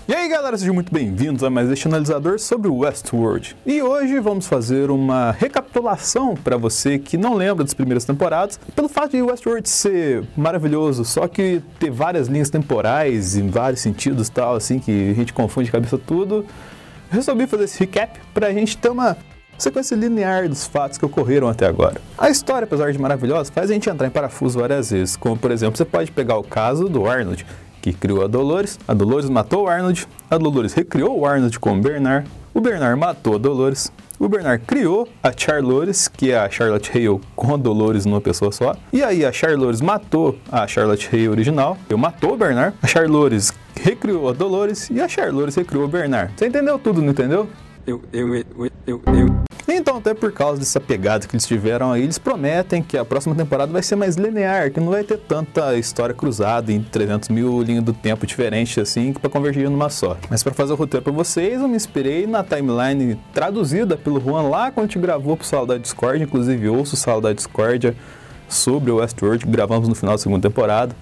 E aí galera, sejam muito bem-vindos a mais este analisador sobre o Westworld. E hoje vamos fazer uma recapitulação para você que não lembra das primeiras temporadas, pelo fato de Westworld ser maravilhoso, só que ter várias linhas temporais em vários sentidos tal, assim, que a gente confunde de cabeça tudo. Resolvi fazer esse recap pra gente ter uma sequência linear dos fatos que ocorreram até agora. A história, apesar de maravilhosa, faz a gente entrar em parafuso várias vezes, como por exemplo, você pode pegar o caso do Arnold, que criou a Dolores matou o Arnold, a Dolores recriou o Arnold com o Bernard matou a Dolores, o Bernard criou a Charlotte, que é a Charlotte Hale com a Dolores numa pessoa só, e aí a Charlotte matou a Charlotte Hale original, matou o Bernard, a Charlotte recriou a Dolores e a Charlotte recriou o Bernard. Você entendeu tudo, não entendeu? Então, até por causa dessa pegada que eles tiveram aí, eles prometem que a próxima temporada vai ser mais linear, que não vai ter tanta história cruzada em 300 mil linhas do tempo diferentes assim, para convergir numa só. Mas para fazer o roteiro para vocês, eu me inspirei na timeline traduzida pelo Juan lá quando a gente gravou pro Sala da Discord, inclusive ouço o Sala da Discord sobre o Westworld, que gravamos no final da segunda temporada,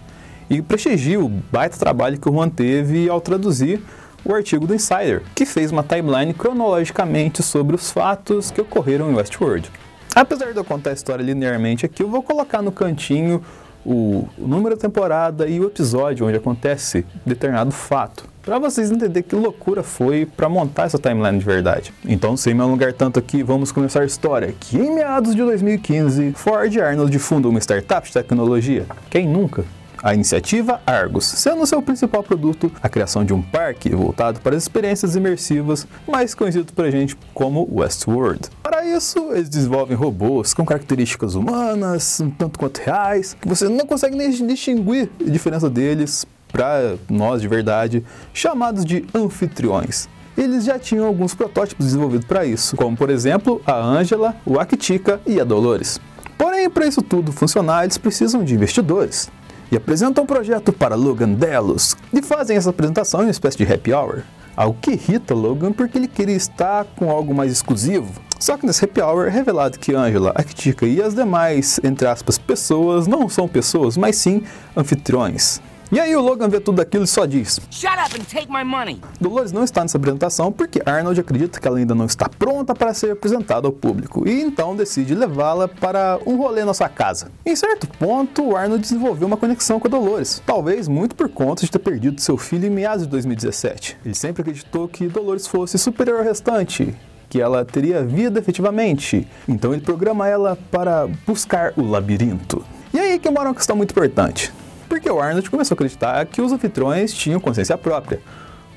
e prestigio o baita trabalho que o Juan teve ao traduzir o artigo do Insider, que fez uma timeline cronologicamente sobre os fatos que ocorreram em Westworld. Apesar de eu contar a história linearmente aqui, eu vou colocar no cantinho o número da temporada e o episódio onde acontece determinado fato, para vocês entenderem que loucura foi para montar essa timeline de verdade. Então, sem me alongar tanto aqui, vamos começar a história, que em meados de 2015, Ford e Arnold fundam uma startup de tecnologia. Quem nunca? A iniciativa Argus, sendo seu principal produto a criação de um parque voltado para as experiências imersivas, mais conhecido por a gente como Westworld. Para isso, eles desenvolvem robôs com características humanas, um tanto quanto reais, que você não consegue nem distinguir a diferença deles para nós de verdade, chamados de anfitriões. Eles já tinham alguns protótipos desenvolvidos para isso, como por exemplo a Angela, o Akitika e a Dolores. Porém, para isso tudo funcionar, eles precisam de investidores. E apresentam um projeto para Logan Delos, e fazem essa apresentação em uma espécie de happy hour. Algo que irrita Logan porque ele queria estar com algo mais exclusivo. Só que nesse happy hour é revelado que Angela, Akitika e as demais, entre aspas, pessoas, não são pessoas, mas sim anfitriões. E aí o Logan vê tudo aquilo e só diz: "Shut up and take my money." Dolores não está nessa apresentação porque Arnold acredita que ela ainda não está pronta para ser apresentada ao público e então decide levá-la para um rolê na sua casa. Em certo ponto, o Arnold desenvolveu uma conexão com a Dolores, talvez muito por conta de ter perdido seu filho em meados de 2017. Ele sempre acreditou que Dolores fosse superior ao restante, que ela teria vida efetivamente, então ele programa ela para buscar o labirinto. E aí que mora uma questão muito importante. Porque o Arnold começou a acreditar que os anfitriões tinham consciência própria.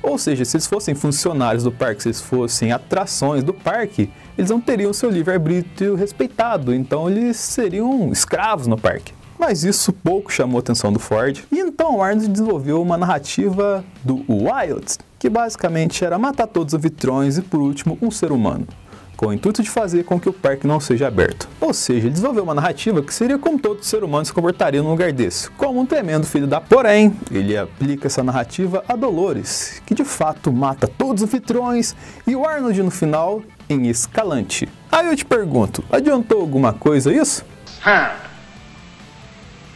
Ou seja, se eles fossem funcionários do parque, se eles fossem atrações do parque, eles não teriam seu livre-arbítrio respeitado, então eles seriam escravos no parque. Mas isso pouco chamou a atenção do Ford, e então o Arnold desenvolveu uma narrativa do Wild, que basicamente era matar todos os anfitriões e, por último, um ser humano, com o intuito de fazer com que o parque não seja aberto. Ou seja, ele desenvolveu uma narrativa que seria como todo ser humano se comportaria num lugar desse, como um tremendo filho da... Porém, ele aplica essa narrativa a Dolores, que de fato mata todos os anfitriões, e o Arnold no final em Escalante. Aí eu te pergunto, adiantou alguma coisa isso?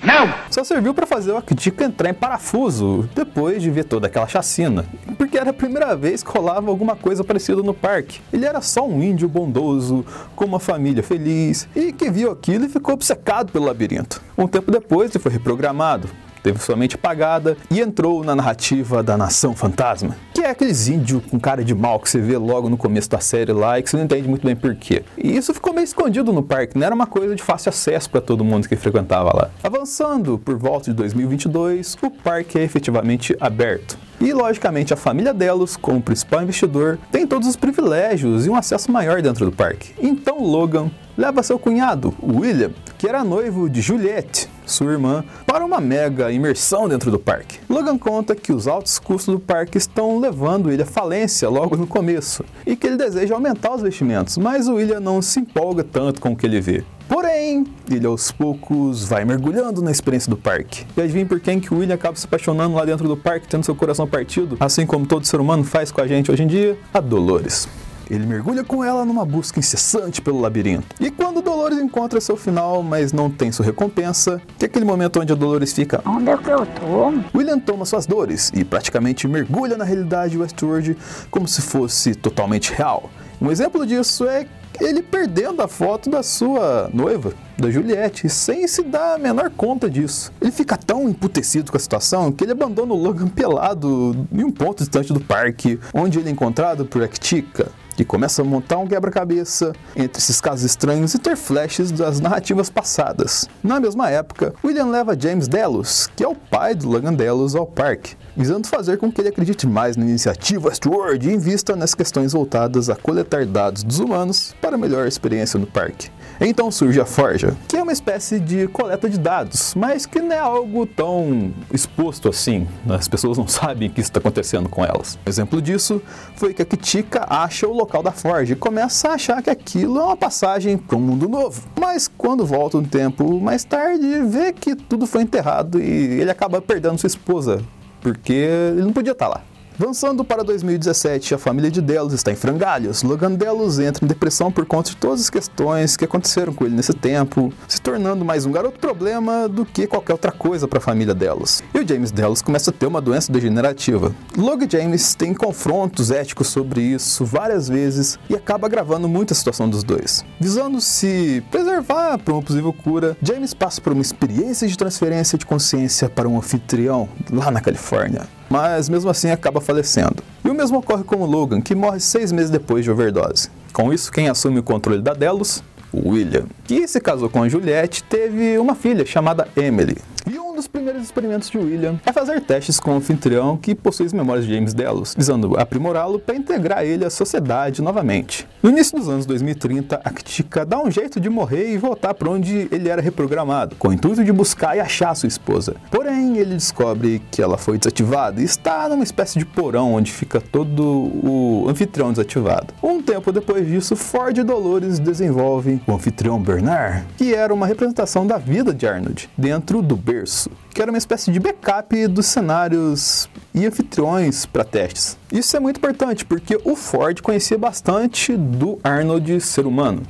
Não! Só serviu para fazer o Akitika entrar em parafuso depois de ver toda aquela chacina, porque era a primeira vez que rolava alguma coisa parecida no parque. Ele era só um índio bondoso, com uma família feliz, e que viu aquilo e ficou obcecado pelo labirinto. Um tempo depois ele foi reprogramado, teve sua mente apagada e entrou na narrativa da Nação Fantasma, que é aqueles índios com cara de mal que você vê logo no começo da série lá e que você não entende muito bem porquê. E isso ficou meio escondido no parque, não era uma coisa de fácil acesso para todo mundo que frequentava lá. Avançando por volta de 2022, o parque é efetivamente aberto. E, logicamente, a família Delos, como principal investidor, tem todos os privilégios e um acesso maior dentro do parque. Então Logan leva seu cunhado, William, que era noivo de Juliette, sua irmã, para uma mega imersão dentro do parque. Logan conta que os altos custos do parque estão levando ele à falência logo no começo, e que ele deseja aumentar os investimentos, mas o William não se empolga tanto com o que ele vê. Porém, ele aos poucos vai mergulhando na experiência do parque. E adivinha por quem que o William acaba se apaixonando lá dentro do parque, tendo seu coração partido, assim como todo ser humano faz com a gente hoje em dia? A Dolores. Ele mergulha com ela numa busca incessante pelo labirinto. E quando Dolores encontra seu final, mas não tem sua recompensa, que é aquele momento onde a Dolores fica: onde é que eu tô? William toma suas dores e praticamente mergulha na realidade de Westworld como se fosse totalmente real. Um exemplo disso é ele perdendo a foto da sua noiva, da Juliette, sem se dar a menor conta disso. Ele fica tão emputecido com a situação que ele abandona o Logan pelado em um ponto distante do parque, onde ele é encontrado por Aktika, que começa a montar um quebra-cabeça entre esses casos estranhos e ter flashes das narrativas passadas. Na mesma época, William leva James Delos, que é o pai do Logan Delos, ao parque, visando fazer com que ele acredite mais na iniciativa Westworld e invista nas questões voltadas a coletar dados dos humanos para melhor experiência no parque. Então surge a Forja, que é uma espécie de coleta de dados, mas que não é algo tão exposto assim. As pessoas não sabem o que está acontecendo com elas. Um exemplo disso foi que a Aktika acha o local da Forja e começa a achar que aquilo é uma passagem para um mundo novo. Mas quando volta um tempo mais tarde, vê que tudo foi enterrado e ele acaba perdendo sua esposa, porque ele não podia estar lá. Avançando para 2017, a família de Delos está em frangalhos. Logan Delos entra em depressão por conta de todas as questões que aconteceram com ele nesse tempo, se tornando mais um garoto problema do que qualquer outra coisa para a família Delos. E o James Delos começa a ter uma doença degenerativa. Logan e James têm confrontos éticos sobre isso várias vezes e acaba agravando muito a situação dos dois. Visando se preservar para uma possível cura, James passa por uma experiência de transferência de consciência para um anfitrião lá na Califórnia, mas mesmo assim acaba falecendo. E o mesmo ocorre com o Logan, que morre 6 meses depois de overdose. Com isso, quem assume o controle da Delos? O William, que se casou com a Juliette, teve uma filha chamada Emily. E um dos primeiros experimentos de William é fazer testes com o anfitrião que possui as memórias de James Delos, visando aprimorá-lo para integrar ele à sociedade novamente. No início dos anos 2030, a Aktika dá um jeito de morrer e voltar para onde ele era reprogramado, com o intuito de buscar e achar sua esposa. Porém, ele descobre que ela foi desativada e está numa espécie de porão onde fica todo o anfitrião desativado. Um tempo depois disso, Ford e Dolores desenvolvem o anfitrião Bernard, que era uma representação da vida de Arnold, dentro do berço, que era uma espécie de backup dos cenários e anfitriões para testes. Isso é muito importante porque o Ford conhecia bastante do Arnold ser humano,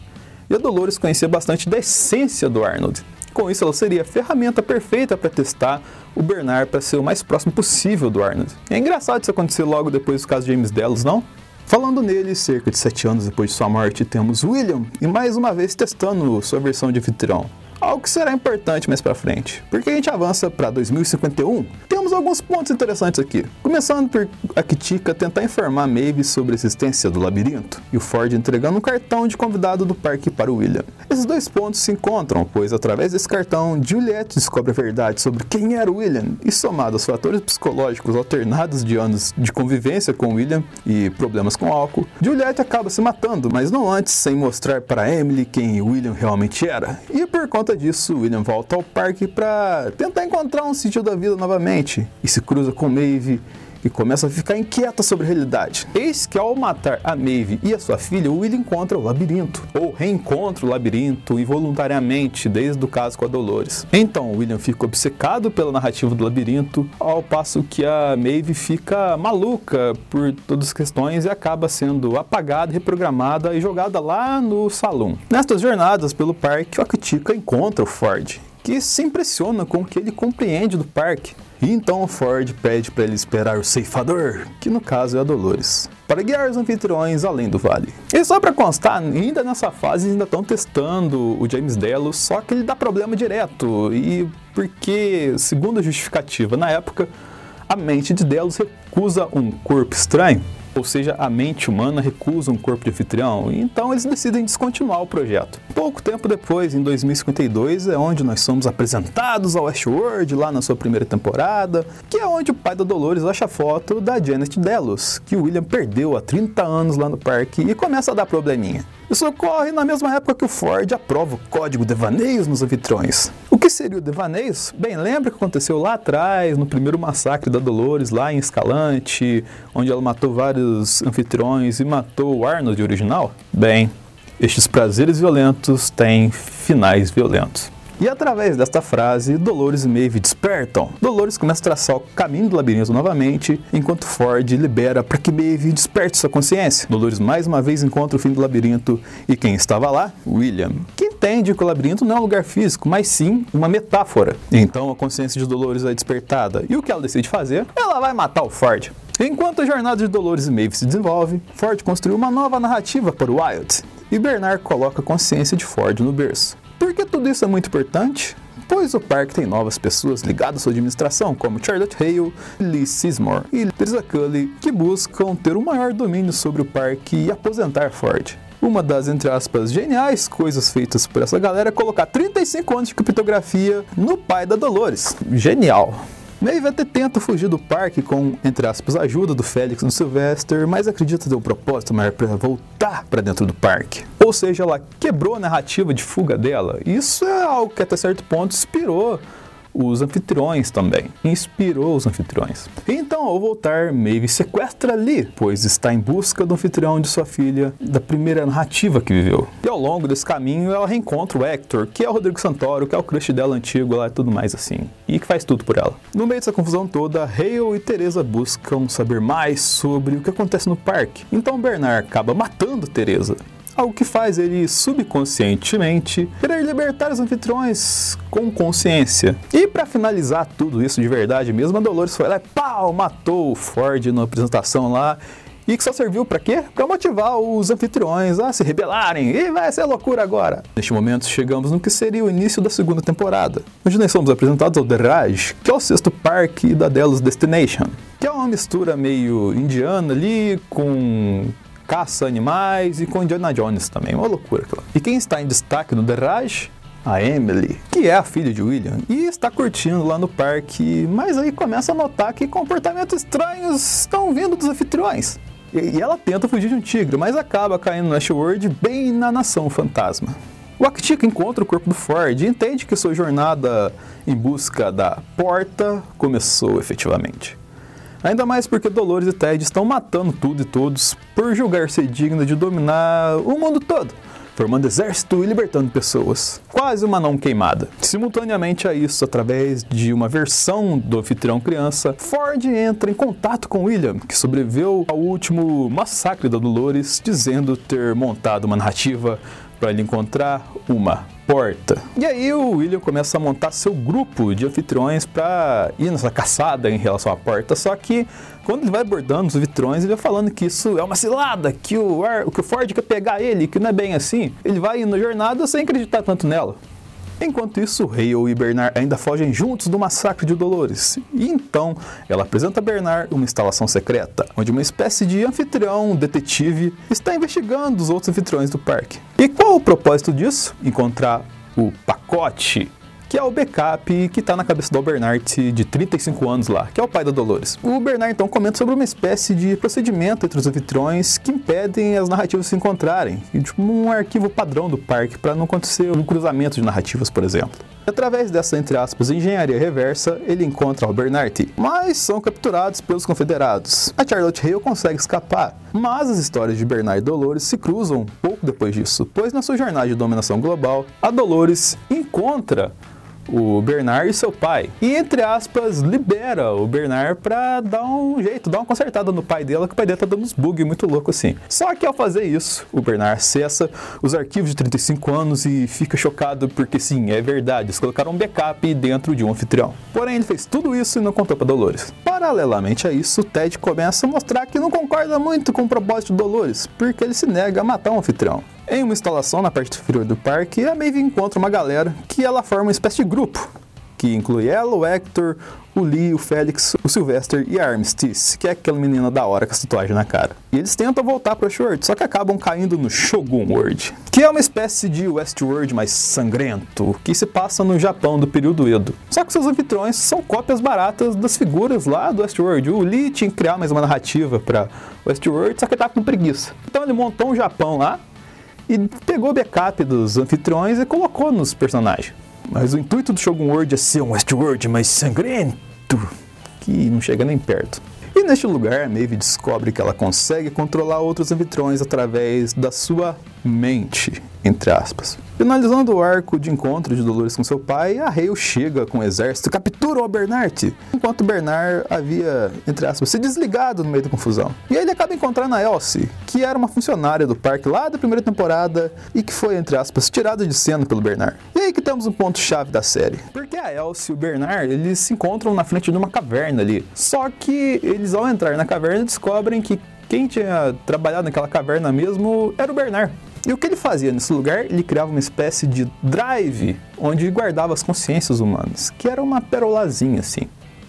e a Dolores conhecia bastante da essência do Arnold. Com isso, ela seria a ferramenta perfeita para testar o Bernard para ser o mais próximo possível do Arnold. É engraçado isso acontecer logo depois do caso de James Delos, não? Falando nele, cerca de 7 anos depois de sua morte, temos William, e mais uma vez testando sua versão de anfitrião. Algo que será importante mais pra frente, porque a gente avança para 2051. Temos alguns pontos interessantes aqui. Começando por Aktika tentar informar Maeve sobre a existência do labirinto, e o Ford entregando um cartão de convidado do parque para o William. Esses dois pontos se encontram, pois através desse cartão, Juliette descobre a verdade sobre quem era o William, e somado aos fatores psicológicos alternados de anos de convivência com o William e problemas com álcool, Juliette acaba se matando, mas não antes sem mostrar para Emily quem o William realmente era. E por conta disso, William volta ao parque para tentar encontrar um sentido da vida novamente e se cruza com Maeve e começa a ficar inquieta sobre a realidade. Eis que ao matar a Maeve e a sua filha, o William encontra o labirinto, ou reencontra o labirinto involuntariamente, desde o caso com a Dolores. Então, o William fica obcecado pela narrativa do labirinto, ao passo que a Maeve fica maluca por todas as questões e acaba sendo apagada, reprogramada e jogada lá no salão. Nestas jornadas pelo parque, o Aktika encontra o Ford, que se impressiona com o que ele compreende do parque. E então o Ford pede para ele esperar o ceifador, que no caso é a Dolores, para guiar os anfitriões além do vale. E só para constar, ainda nessa fase ainda estão testando o James Delos, só que ele dá problema direto, e porque, segundo a justificativa na época, a mente de Delos recusa um corpo estranho. Ou seja, a mente humana recusa um corpo de anfitrião, e então eles decidem descontinuar o projeto. Pouco tempo depois, em 2052, é onde nós somos apresentados ao Westworld, lá na sua primeira temporada, que é onde o pai da Dolores acha a foto da Janet Delos, que o William perdeu há 30 anos lá no parque, e começa a dar probleminha. Isso ocorre na mesma época que o Ford aprova o código Devaneios nos anfitriões. O que seria o Devaneios? Bem, lembra que aconteceu lá atrás, no primeiro massacre da Dolores, lá em Escalante, onde ela matou vários anfitriões e matou o Arnold original? Bem, estes prazeres violentos têm finais violentos. E através desta frase, Dolores e Maeve despertam. Dolores começa a traçar o caminho do labirinto novamente, enquanto Ford libera para que Maeve desperte sua consciência. Dolores mais uma vez encontra o fim do labirinto e quem estava lá? William, que entende que o labirinto não é um lugar físico, mas sim uma metáfora. Então a consciência de Dolores é despertada. E o que ela decide fazer? Ela vai matar o Ford. Enquanto a jornada de Dolores e Maeve se desenvolve, Ford construiu uma nova narrativa para o Wilde, e Bernard coloca a consciência de Ford no berço. Por que tudo isso é muito importante? Pois o parque tem novas pessoas ligadas à sua administração, como Charlotte Hale, Lee Sizemore e Teresa Cully, que buscam ter um maior domínio sobre o parque e aposentar Ford. Uma das, entre aspas, geniais coisas feitas por essa galera é colocar 35 anos de criptografia no pai da Dolores. Genial! Maeve até tenta fugir do parque com, entre aspas, a ajuda do Félix e do Sylvester, mas acredita ter um propósito maior para voltar para dentro do parque. Ou seja, ela quebrou a narrativa de fuga dela. Isso é algo que até certo ponto inspirou os anfitriões também. Inspirou os anfitriões. Então, ao voltar, Maeve sequestra Lee, pois está em busca do anfitrião de sua filha, da primeira narrativa que viveu. E ao longo desse caminho, ela reencontra o Hector, que é o Rodrigo Santoro, que é o crush dela antigo lá e tudo mais assim. E que faz tudo por ela. No meio dessa confusão toda, Hale e Teresa buscam saber mais sobre o que acontece no parque. Então Bernard acaba matando Teresa. Algo que faz ele subconscientemente querer libertar os anfitriões com consciência. E para finalizar tudo isso de verdade mesmo, a Dolores foi lá e pau, matou o Ford na apresentação lá. E que só serviu para quê? Para motivar os anfitriões a se rebelarem. E vai ser loucura agora. Neste momento chegamos no que seria o início da segunda temporada, onde nós somos apresentados ao The Raj, que é o sexto parque da Delos Destination, que é uma mistura meio indiana ali com caça a animais e com Indiana Jones também, uma loucura aquilo. E quem está em destaque no The Raj? A Emily, que é a filha de William, e está curtindo lá no parque, mas aí começa a notar que comportamentos estranhos estão vindo dos anfitriões. E ela tenta fugir de um tigre, mas acaba caindo no Ashworld bem na Nação Fantasma. O Actica encontra o corpo do Ford e entende que sua jornada em busca da porta começou efetivamente. Ainda mais porque Dolores e Ted estão matando tudo e todos por julgar ser digna de dominar o mundo todo, formando exército e libertando pessoas. Quase uma não queimada. Simultaneamente a isso, através de uma versão do anfitrião criança, Ford entra em contato com William, que sobreviveu ao último massacre da Dolores, dizendo ter montado uma narrativa para ele encontrar uma porta. E aí o William começa a montar seu grupo de anfitriões para ir nessa caçada em relação à porta, só que quando ele vai abordando os anfitriões, ele vai falando que isso é uma cilada, que o Ford quer pegar ele, que não é bem assim. Ele vai indo na jornada sem acreditar tanto nela. Enquanto isso, Hale e Bernard ainda fogem juntos do massacre de Dolores. E então, ela apresenta a Bernard uma instalação secreta, onde uma espécie de anfitrião detetive está investigando os outros anfitriões do parque. E qual o propósito disso? Encontrar o pacote, que é o backup que está na cabeça do Bernard de 35 anos lá, que é o pai da Dolores. O Bernard então comenta sobre uma espécie de procedimento entre os anfitriões que impedem as narrativas se encontrarem, tipo um arquivo padrão do parque para não acontecer um cruzamento de narrativas, por exemplo. Através dessa, entre aspas, engenharia reversa, ele encontra o Bernard, mas são capturados pelos confederados. A Charlotte Hale consegue escapar, mas as histórias de Bernard e Dolores se cruzam pouco depois disso, pois na sua jornada de dominação global, a Dolores encontra o Bernard e seu pai, e entre aspas libera o Bernard pra dar um jeito, dar uma consertada no pai dela, que o pai dela tá dando uns bugs muito louco assim. Só que ao fazer isso, o Bernard acessa os arquivos de 35 anos e fica chocado porque sim, é verdade, eles colocaram um backup dentro de um anfitrião. Porém, ele fez tudo isso e não contou pra Dolores. Paralelamente a isso, Ted começa a mostrar que não concorda muito com o propósito de Dolores, porque ele se nega a matar um anfitrião. Em uma instalação na parte inferior do parque, a Maeve encontra uma galera que ela forma uma espécie de grupo, que inclui ela, o Hector, o Lee, o Félix, o Sylvester e a Armistice, que é aquela menina da hora com a tatuagem na cara. E eles tentam voltar para o Ashworld, só que acabam caindo no Shogun World, que é uma espécie de Westworld mais sangrento, que se passa no Japão do período Edo. Só que seus anfitriões são cópias baratas das figuras lá do Westworld. O Lee tinha que criar mais uma narrativa para Westworld, só que ele tava com preguiça. Então ele montou um Japão lá, e pegou o backup dos anfitriões e colocou nos personagens. Mas o intuito do Shogun World é ser um Westworld mais sangrento, que não chega nem perto. E neste lugar, Maeve descobre que ela consegue controlar outros anfitriões através da sua mente. entre aspas. Finalizando o arco de encontro de Dolores com seu pai, a Hale chega com o exército e captura o Bernard, enquanto Bernard havia, entre aspas, se desligado no meio da confusão. E aí ele acaba encontrando a Elsie, que era uma funcionária do parque lá da primeira temporada e que foi, entre aspas, tirada de cena pelo Bernard. E aí que temos um ponto-chave da série. Porque a Elsie e o Bernard, eles se encontram na frente de uma caverna ali. Só que eles, ao entrar na caverna, descobrem que quem tinha trabalhado naquela caverna mesmo era o Bernard. E o que ele fazia nesse lugar? Ele criava uma espécie de drive onde guardava as consciências humanas, que era uma perolazinha assim.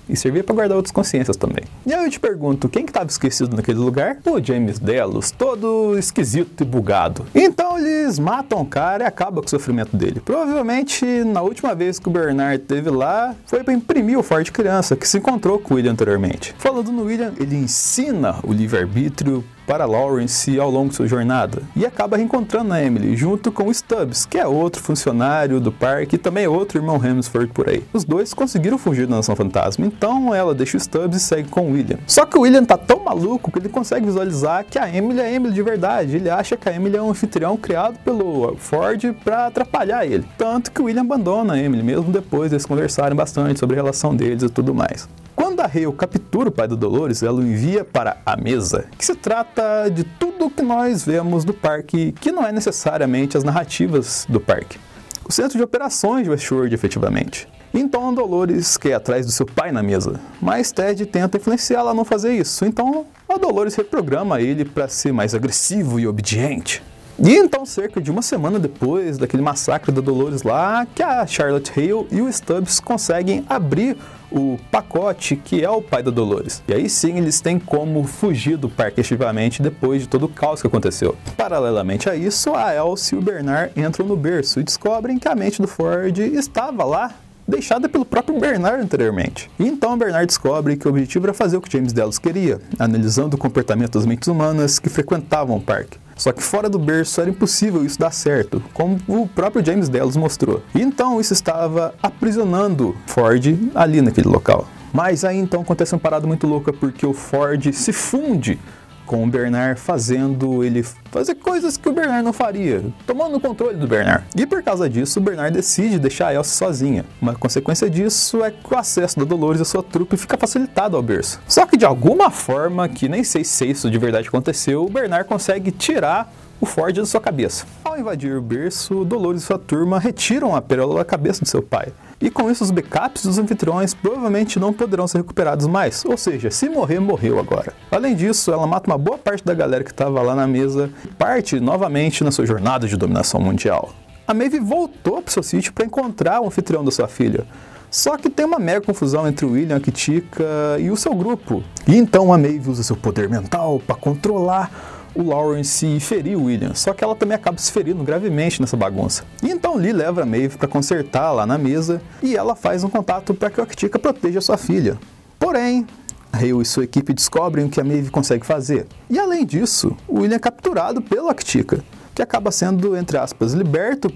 E servia para guardar outras consciências também. E aí eu te pergunto, quem que estava esquecido naquele lugar? O James Delos, todo esquisito e bugado. Então eles matam o cara e acabam com o sofrimento dele. Provavelmente, na última vez que o Bernard esteve lá, foi para imprimir o Ford criança, que se encontrou com o William anteriormente. Falando no William, ele ensina o livre-arbítrio para Lawrence ao longo de sua jornada, e acaba reencontrando a Emily junto com o Stubbs, que é outro funcionário do parque e também é outro irmão Hemsworth por aí. Os dois conseguiram fugir da Nação Fantasma, então ela deixa o Stubbs e segue com o William. Só que o William tá tão maluco que ele consegue visualizar que a Emily é a Emily de verdade. Ele acha que a Emily é um anfitrião criado pelo Ford para atrapalhar ele. Tanto que o William abandona a Emily, mesmo depois deles conversarem bastante sobre a relação deles e tudo mais. Quando a Hale captura o pai da Dolores, ela o envia para a mesa, que se trata de tudo o que nós vemos do parque, que não é necessariamente as narrativas do parque. O centro de operações de Westworld, efetivamente. Então a Dolores quer ir atrás do seu pai na mesa, mas Ted tenta influenciá-la a não fazer isso, então a Dolores reprograma ele para ser mais agressivo e obediente. E então, cerca de uma semana depois daquele massacre da Dolores lá, que a Charlotte Hale e o Stubbs conseguem abrir o pacote que é o pai da Dolores. E aí sim eles têm como fugir do parque efetivamente depois de todo o caos que aconteceu. Paralelamente a isso, a Elsie e o Bernard entram no berço e descobrem que a mente do Ford estava lá, deixada pelo próprio Bernard anteriormente. E então o Bernard descobre que o objetivo era fazer o que James Delos queria, analisando o comportamento das mentes humanas que frequentavam o parque. Só que fora do berço era impossível isso dar certo, como o próprio James Delos mostrou. E então isso estava aprisionando Ford ali naquele local. Mas aí então acontece uma parada muito louca, porque o Ford se funde com o Bernard, fazendo ele fazer coisas que o Bernard não faria, tomando o controle do Bernard. E por causa disso, o Bernard decide deixar a Elsie sozinha. Uma consequência disso é que o acesso da Dolores à sua trupe fica facilitado ao berço. Só que de alguma forma, que nem sei se isso de verdade aconteceu, o Bernard consegue tirar o Ford da sua cabeça. Ao invadir o berço, Dolores e sua turma retiram a pérola da cabeça de seu pai. E com isso os backups dos anfitriões provavelmente não poderão ser recuperados mais, ou seja, se morrer, morreu agora. Além disso, ela mata uma boa parte da galera que estava lá na mesa e parte novamente na sua jornada de dominação mundial. A Maeve voltou para o seu sítio para encontrar o anfitrião da sua filha. Só que tem uma mega confusão entre o William, a Kitika e o seu grupo. E então a Maeve usa seu poder mental para controlar o Lawrence e ferir o William, só que ela também acaba se ferindo gravemente nessa bagunça. E então Lee leva a Maeve para consertar lá na mesa e ela faz um contato para que a Kitika proteja sua filha. Porém, Hale e sua equipe descobrem o que a Maeve consegue fazer. E além disso, o William é capturado pela Kitika, que acaba sendo, entre aspas, liberto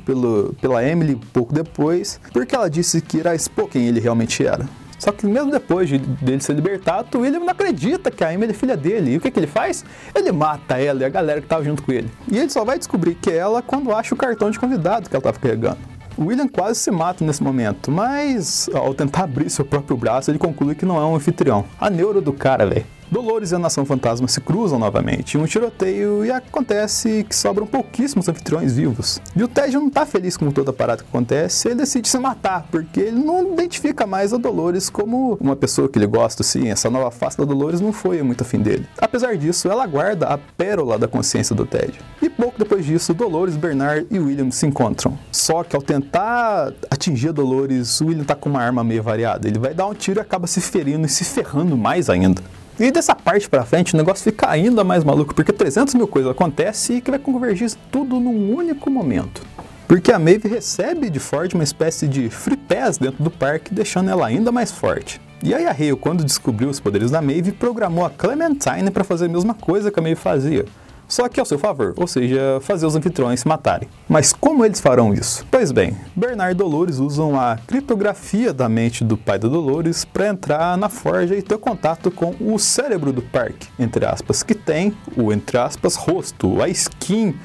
pela Emily pouco depois, porque ela disse que irá expor quem ele realmente era. Só que mesmo depois dele ser libertado, o William não acredita que a Emily é filha dele. E o que ele faz? Ele mata ela e a galera que estava junto com ele. E ele só vai descobrir que é ela quando acha o cartão de convidado que ela estava carregando. O William quase se mata nesse momento, mas ao tentar abrir seu próprio braço, ele conclui que não é um anfitrião. A neuro do cara, velho. Dolores e a Nação Fantasma se cruzam novamente em um tiroteio e acontece que sobram pouquíssimos anfitriões vivos. E o Ted não tá feliz com toda a parada que acontece, ele decide se matar, porque ele não identifica mais a Dolores como uma pessoa que ele gosta, assim. Essa nova face da Dolores não foi muito afim dele. Apesar disso, ela guarda a pérola da consciência do Ted. E pouco depois disso, Dolores, Bernard e William se encontram. Só que ao tentar atingir a Dolores, o William tá com uma arma meio variada. Ele vai dar um tiro e acaba se ferindo e se ferrando mais ainda. E dessa parte pra frente o negócio fica ainda mais maluco, porque 300 mil coisas acontecem e que vai convergir tudo num único momento. Porque a Maeve recebe de Ford uma espécie de free pass dentro do parque, deixando ela ainda mais forte. E aí a Hale, quando descobriu os poderes da Maeve, programou a Clementine para fazer a mesma coisa que a Maeve fazia. Só que ao seu favor, ou seja, fazer os anfitriões se matarem. Mas como eles farão isso? Pois bem, Bernard e Dolores usam a criptografia da mente do pai da Dolores para entrar na forja e ter contato com o cérebro do parque, entre aspas, que tem o, entre aspas, rosto, a skin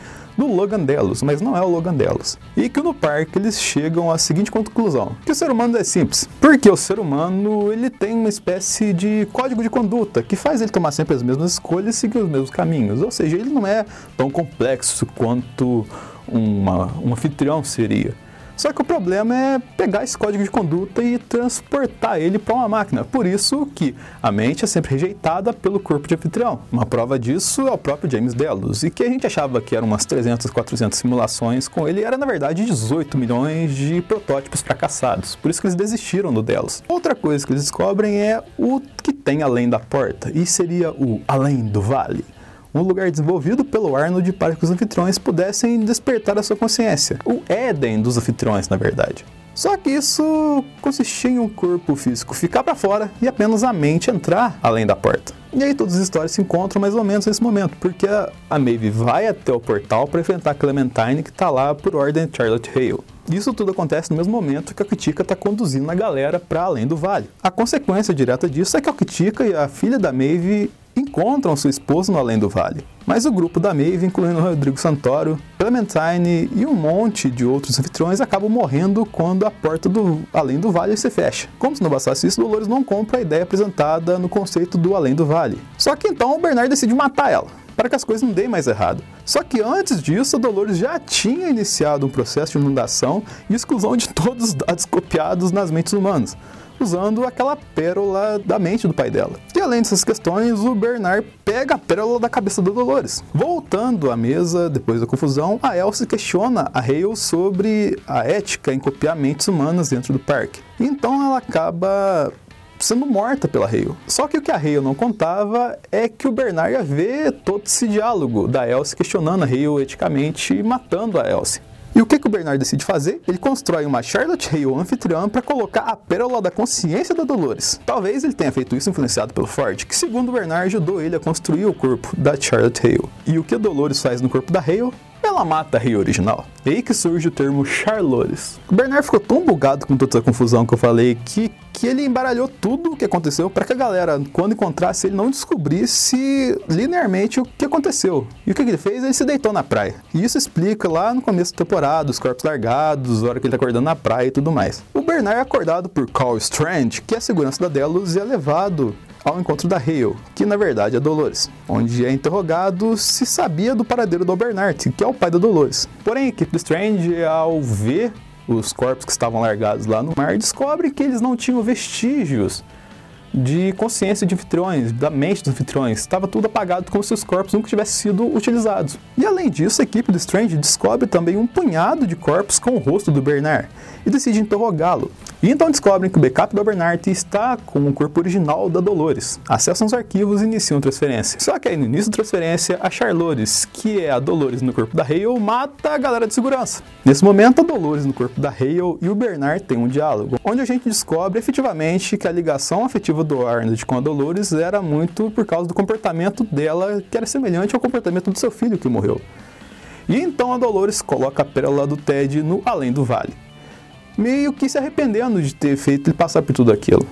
do Logan Delos, mas não é o Logan Delos. E que no parque eles chegam à seguinte conclusão, que o ser humano é simples, porque o ser humano ele tem uma espécie de código de conduta que faz ele tomar sempre as mesmas escolhas e seguir os mesmos caminhos, ou seja, ele não é tão complexo quanto um anfitrião seria. Só que o problema é pegar esse código de conduta e transportar ele para uma máquina. Por isso que a mente é sempre rejeitada pelo corpo de anfitrião. Uma prova disso é o próprio James Delos. E que a gente achava que eram umas 300, 400 simulações com ele, era na verdade 18 milhões de protótipos fracassados. Por isso que eles desistiram do Delos. Outra coisa que eles descobrem é o que tem além da porta. E seria o Além do Vale. Um lugar desenvolvido pelo Arnold para que os anfitriões pudessem despertar a sua consciência. O Éden dos anfitriões, na verdade. Só que isso consistia em um corpo físico ficar para fora e apenas a mente entrar além da porta. E aí todas as histórias se encontram mais ou menos nesse momento, porque a Maeve vai até o portal para enfrentar a Clementine, que está lá por ordem de Charlotte Hale. Isso tudo acontece no mesmo momento que a Kitika está conduzindo a galera para além do vale. A consequência direta disso é que a Kitika e a filha da Maeve encontram sua esposa no além do vale. Mas o grupo da Maeve, incluindo Rodrigo Santoro, Clementine e um monte de outros anfitriões, acabam morrendo quando a porta do além do vale se fecha. Como se não bastasse isso, Dolores não compra a ideia apresentada no conceito do além do vale. Só que então o Bernard decide matar ela, para que as coisas não deem mais errado. Só que antes disso, a Dolores já tinha iniciado um processo de inundação e exclusão de todos os dados copiados nas mentes humanas, usando aquela pérola da mente do pai dela. E além dessas questões, o Bernard pega a pérola da cabeça da Dolores. Voltando à mesa, depois da confusão, a Elsie questiona a Hale sobre a ética em copiar mentes humanas dentro do parque. Então ela acaba sendo morta pela Hale. Só que o que a Hale não contava é que o Bernard ia ver todo esse diálogo da Elsie questionando a Hale eticamente e matando a Elsie. E o que o Bernard decide fazer? Ele constrói uma Charlotte Hale anfitriã para colocar a pérola da consciência da Dolores. Talvez ele tenha feito isso influenciado pelo Ford, que segundo o Bernard ajudou ele a construir o corpo da Charlotte Hale. E o que a Dolores faz no corpo da Hale? Ela mata a Hale original. É aí que surge o termo Charlores. O Bernard ficou tão bugado com toda essa confusão que eu falei que ele embaralhou tudo o que aconteceu para que a galera, quando encontrasse ele, não descobrisse linearmente o que aconteceu. E o que ele fez? Ele se deitou na praia. E isso explica lá no começo da temporada, os corpos largados, a hora que ele tá acordando na praia e tudo mais. O Bernard é acordado por Carl Strand, que é a segurança da Delos, e é levado ao encontro da Hale, que na verdade é Dolores, onde é interrogado se sabia do paradeiro do Bernard, que é o pai da Dolores. Porém, a equipe do Strange, ao ver os corpos que estavam largados lá no mar, descobre que eles não tinham vestígios de consciência de anfitriões, da mente dos anfitriões. Estava tudo apagado como se os corpos nunca tivessem sido utilizados. E além disso, a equipe do Strange descobre também um punhado de corpos com o rosto do Bernard e decide interrogá-lo. E então descobrem que o backup do Bernard está com o corpo original da Dolores. Acessam os arquivos e iniciam a transferência. Só que aí no início da transferência, a Charlores, que é a Dolores no corpo da Hale, mata a galera de segurança. Nesse momento, a Dolores no corpo da Hale e o Bernard têm um diálogo, onde a gente descobre efetivamente que a ligação afetiva do Arnold com a Dolores era muito por causa do comportamento dela, que era semelhante ao comportamento do seu filho que morreu. E então a Dolores coloca a pérola do Ted no além do vale, meio que se arrependendo de ter feito ele passar por tudo aquilo.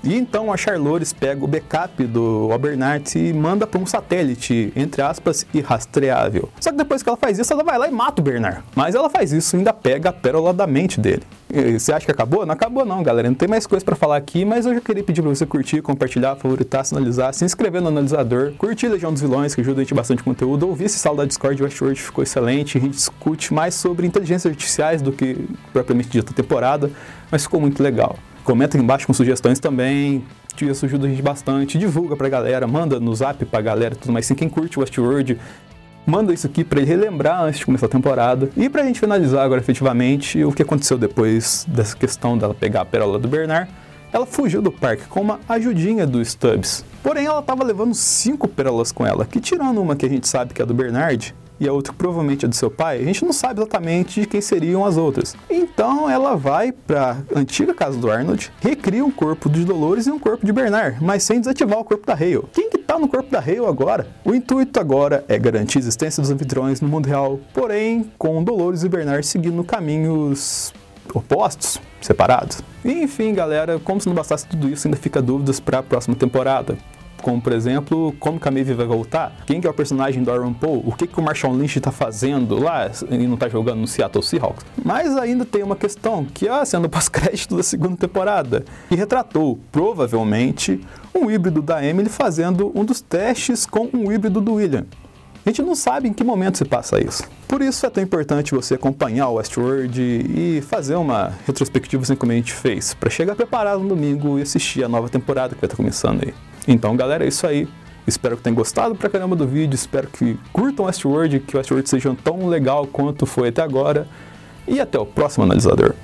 E então a Charlores pega o backup do Bernard e manda para um satélite, entre aspas, irrastreável. Só que depois que ela faz isso, ela vai lá e mata o Bernard. Mas ela faz isso e ainda pega a pérola da mente dele. E você acha que acabou? Não acabou não, galera. Não tem mais coisa para falar aqui, mas eu já queria pedir para você curtir, compartilhar, favoritar, sinalizar, se inscrever no analisador, curtir Legião dos Vilões, que ajuda a gente bastante conteúdo, ouvir esse sala da Discord de Westworld, ficou excelente. A gente discute mais sobre inteligências artificiais do que propriamente dita temporada, mas ficou muito legal. Comenta aqui embaixo com sugestões também, isso ajuda a gente bastante, divulga pra galera, manda no zap pra galera e tudo mais. Assim, quem curte Westworld, manda isso aqui pra ele relembrar antes de começar a temporada. E pra gente finalizar agora efetivamente o que aconteceu depois dessa questão dela pegar a pérola do Bernard, ela fugiu do parque com uma ajudinha do Stubbs. Porém, ela tava levando 5 pérolas com ela, que tirando uma que a gente sabe que é do Bernard, e a outra que provavelmente é do seu pai, a gente não sabe exatamente de quem seriam as outras. Então ela vai para a antiga casa do Arnold, recria um corpo de Dolores e um corpo de Bernard, mas sem desativar o corpo da Hale. Quem que tá no corpo da Hale agora? O intuito agora é garantir a existência dos anfitriões no mundo real, porém com Dolores e Bernard seguindo caminhos opostos, separados. E, enfim, galera, como se não bastasse tudo isso, ainda fica dúvidas para a próxima temporada. como por exemplo, como que a Maeve vai voltar, quem que é o personagem do Aaron Paul, o que que o Marshawn Lynch tá fazendo lá e não tá jogando no Seattle Seahawks. Mas ainda tem uma questão, que é a cena pós-crédito da segunda temporada, que retratou, provavelmente, um híbrido da Emily fazendo um dos testes com um híbrido do William. A gente não sabe em que momento se passa isso. Por isso é tão importante você acompanhar o Westworld e fazer uma retrospectiva assim como a gente fez, para chegar preparado no domingo e assistir a nova temporada que vai estar começando aí. Então, galera, é isso aí. Espero que tenham gostado pra caramba do vídeo, espero que curtam Westworld, que o Westworld seja tão legal quanto foi até agora. E até o próximo analisador.